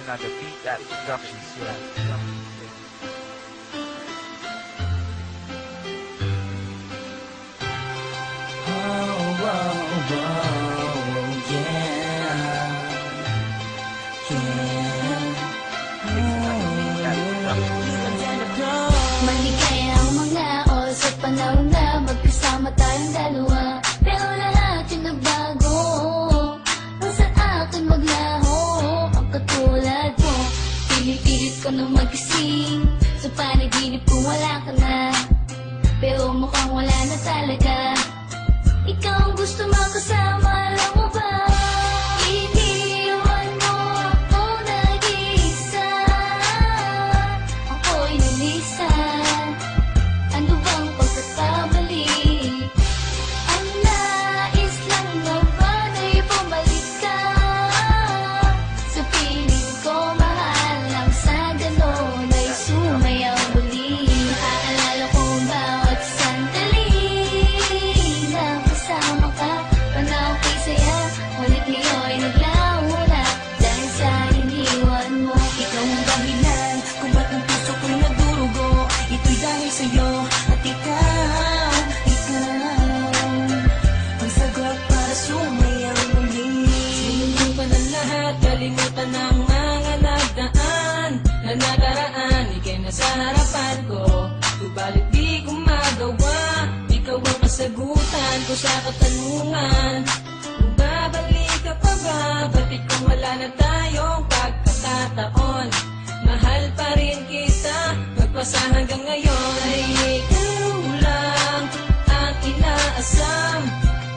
another beat that productions, yeah. Maligaya ang mga oras sa panahon na magkasama tayong dalawa. Pero lahat yung nagbago nang sa akin maglaho. Ang katulad mo, pinipilit ko na magising. Sa panaginip ko wala ka na, pero mukhang wala na talaga. Ikaw ang gusto makasama, alam mo ba? Iniwan mo ako nag-iisa, ako'y nalisan. Ano bang pagkakamali? Ang nais lang naman ay bumalik ka sa piling ko, mahal. Lang sa ganon ay sumayaw muli. Naaalala ko ang bawat sandali na kasama ka. Panahon ko'y saya, ngunit ngayon'y naglaho na dahil sa iniwan mo. Ikaw ang dahilan kung ba't ang puso ko'y nadurugo. Ito'y dahil sa'yo at ikaw ang sagot para sumayaw muli. Sinunod pa ng lahat, kalimutan ang mga nagdaan na nakaraan, ika'y nasa harapan ko. Subalit di ko magawa, ikaw ang kasagutan ko sa katanungan. Kung babalik ka pa ba, ba't kung wala na tayong pagkakataon? Mahal pa rin kita, magpasa hanggang ngayon. Ay ikaw lang ang inaasam,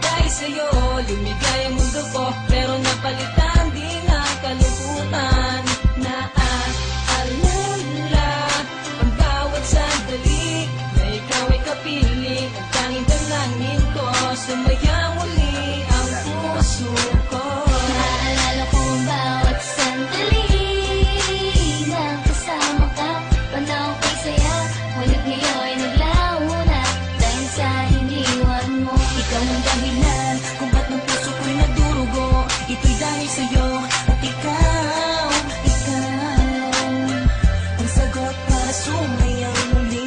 dahil sa'yo lumigay ang mundo ko, pero napalitan din ang kalungkutan. Naaalala ang bawat sandali na ikaw ay kapiling. Ang tanging dalangin ko, sumayaw muli ang puso ko. Naaalala ko ang bawat sandali na kasama ka. Panahon ko'y saya, ngunit ngayon'y naglaho na dahil sa iniwan mo. Ikaw ang dahilan kung ba't ng puso ko'y nadurugo. Ito'y dahil sa'yo at ikaw ang sagot para sumayaw muli.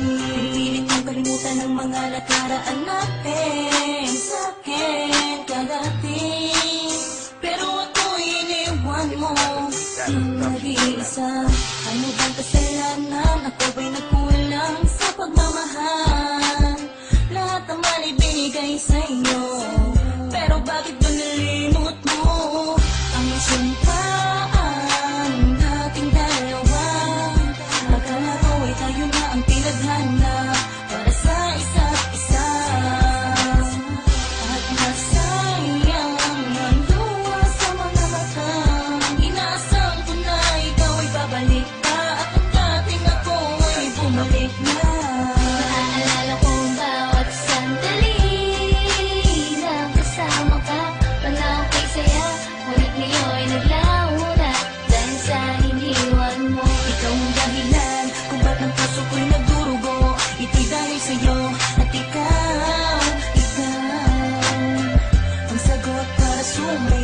Pilit kong kalimutan ang mga nakaraan natin sa'kin kadating, pero ako'y iniwan mo nag-iisa. Ano bang kasalanan? Ako ba'y nagkulang sa pagmamahal? Lahat naman ay binigay sa'yo, pero bakit ba nalimot mo ang sumpaan nating dalawa? Akala ko ay tayo na ang tinadhana para sa isa't isa, at nasayang ang luha sa mga mata. Inaasam ko na ikaw ay babalik pa, at ang dating ako ay bumalik na. Naaalala ko ang bawat sandali na kasama ka. Panahon ko'y saya, ngunit ngayon'y naglaho na dahil sa iniwan mo. Ikaw ang dahilan kung ba't ang puso ko'y nadurugo. Ito'y dahil sa'yo at ikaw ang sagot para sumayaw